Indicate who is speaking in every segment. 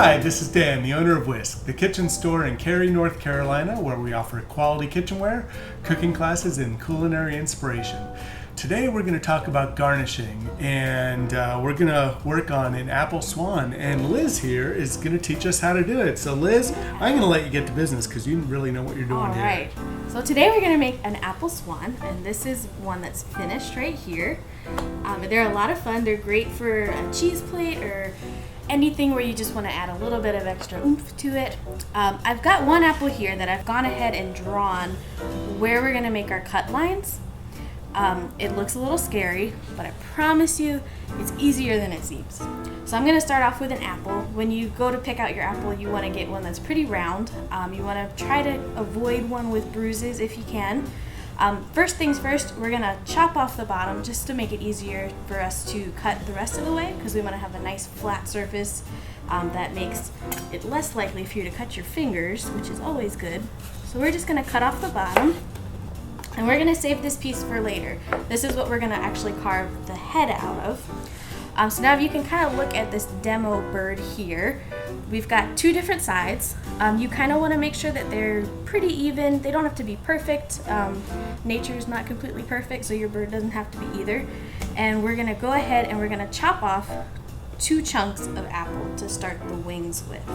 Speaker 1: Hi, this is Dan, the owner of Whisk, the kitchen store in Cary, North Carolina, where we offer quality kitchenware, cooking classes, and culinary inspiration. Today we're going to talk about garnishing, and we're going to work on an apple swan, and Liz here is going to teach us how to do it. So Liz, I'm going to let you get to business because you really know what you're doing here.
Speaker 2: Alright, so today we're going to make an apple swan, and this is one that's finished right here. They're a lot of fun. They're great for a cheese plate or anything where you just want to add a little bit of extra oomph to it. I've got one apple here that I've gone ahead and drawn where we're going to make our cut lines. It looks a little scary, but I promise you it's easier than it seems. So I'm going to start off with an apple. When you go to pick out your apple, you want to get one that's pretty round. You want to try to avoid one with bruises if you can. First things first, we're going to chop off the bottom just to make it easier for us to cut the rest of the way, because we want to have a nice flat surface that makes it less likely for you to cut your fingers, which is always good. So we're just going to cut off the bottom. And we're going to save this piece for later. This is what we're going to actually carve the head out of. So now you can kind of look at this demo bird here. We've got two different sides. You kind of want to make sure that they're pretty even. They don't have to be perfect. Nature's not completely perfect, so your bird doesn't have to be either. And we're going to go ahead and we're going to chop off 2 chunks of apple to start the wings with.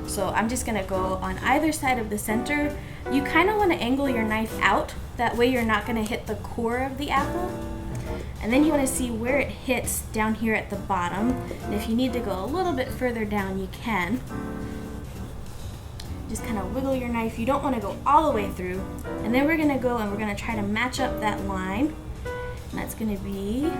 Speaker 2: So I'm just going to go on either side of the center. You kind of want to angle your knife out. That way you're not going to hit the core of the apple. And then you want to see where it hits down here at the bottom. And if you need to go a little bit further down, you can. Just kind of wiggle your knife. You don't want to go all the way through. And then we're going to go and we're going to try to match up that line. And that's going to be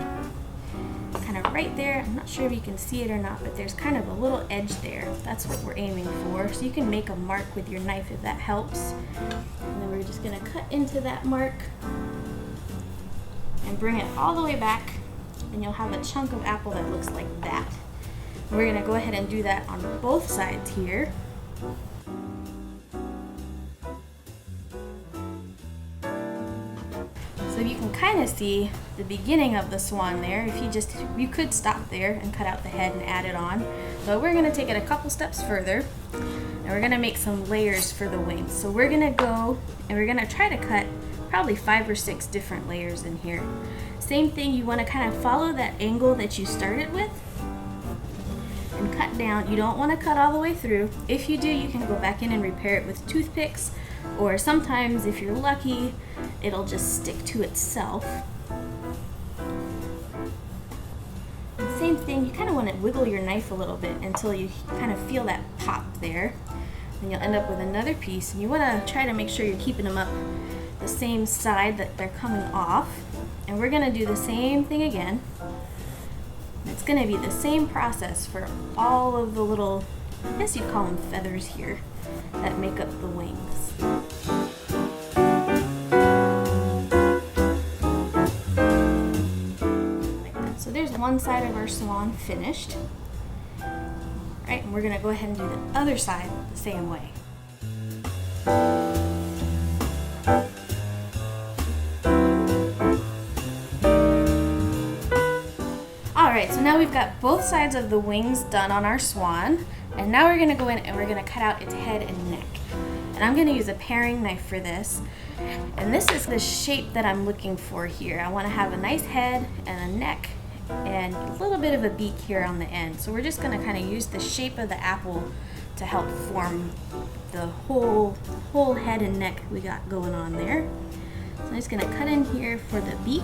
Speaker 2: kind of right there. I'm not sure if you can see it or not, but there's kind of a little edge there. That's what we're aiming for. So you can make a mark with your knife if that helps. And then we're just going to cut into that mark and bring it all the way back, and you'll have a chunk of apple that looks like that. And we're going to go ahead and do that on both sides here. So you can kind of see the beginning of the swan there. If you could stop there and cut out the head and add it on. But we're going to take it a couple steps further, and we're going to make some layers for the wings. So we're going to go and we're going to try to cut probably 5 or 6 different layers in here. Same thing, you want to kind of follow that angle that you started with and cut down. You don't want to cut all the way through. If you do, you can go back in and repair it with toothpicks, or sometimes if you're lucky, it'll just stick to itself. And same thing, you kind of want to wiggle your knife a little bit until you kind of feel that pop there. And you'll end up with another piece, and you want to try to make sure you're keeping them up the same side that they're coming off. And we're going to do the same thing again. It's going to be the same process for all of the little, I guess you'd call them feathers here, that make up the wings. Like that. So there's one side of our swan finished. All right, and we're going to go ahead and do the other side the same way. Alright, so now we've got both sides of the wings done on our swan, and now we're going to go in and we're going to cut out its head and neck. And I'm going to use a paring knife for this, and this is the shape that I'm looking for here. I want to have a nice head and a neck and a little bit of a beak here on the end. So we're just going to kind of use the shape of the apple to help form the whole head and neck we got going on there. So I'm just going to cut in here for the beak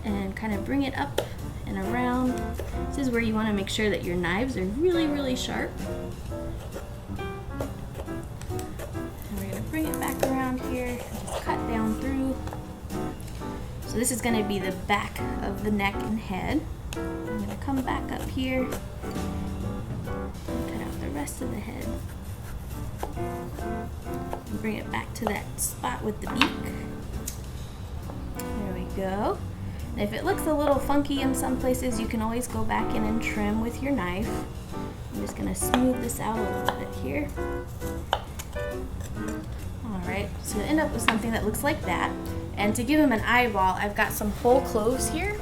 Speaker 2: and kind of bring it up and around. This is where you want to make sure that your knives are really, really sharp. And we're going to bring it back around here and just cut down through. So this is going to be the back of the neck and head. I'm going to come back up here and cut out the rest of the head. And bring it back to that spot with the beak. There we go. If it looks a little funky in some places, you can always go back in and trim with your knife. I'm just going to smooth this out a little bit here. Alright, so you'll end up with something that looks like that. And to give him an eyeball, I've got some whole cloves here.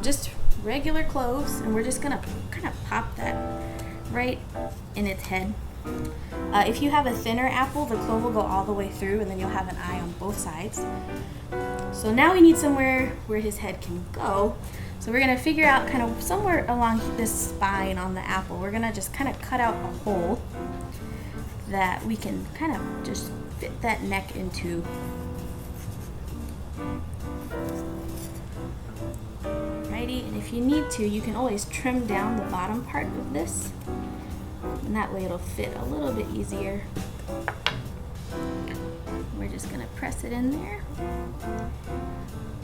Speaker 2: Just regular cloves, and we're just going to kind of pop that right in its head. If you have a thinner apple, the clove will go all the way through and then you'll have an eye on both sides. So now we need somewhere where his head can go. So we're gonna figure out kind of somewhere along this spine on the apple, we're gonna just kind of cut out a hole that we can kind of just fit that neck into. Righty, and if you need to, you can always trim down the bottom part of this, and that way it'll fit a little bit easier. We're just gonna press it in there.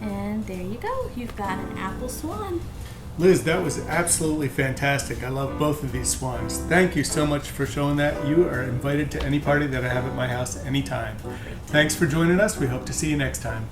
Speaker 2: And there you go. You've got an apple swan.
Speaker 1: Liz, that was absolutely fantastic. I love both of these swans. Thank you so much for showing that. You are invited to any party that I have at my house anytime. Thanks for joining us. We hope to see you next time.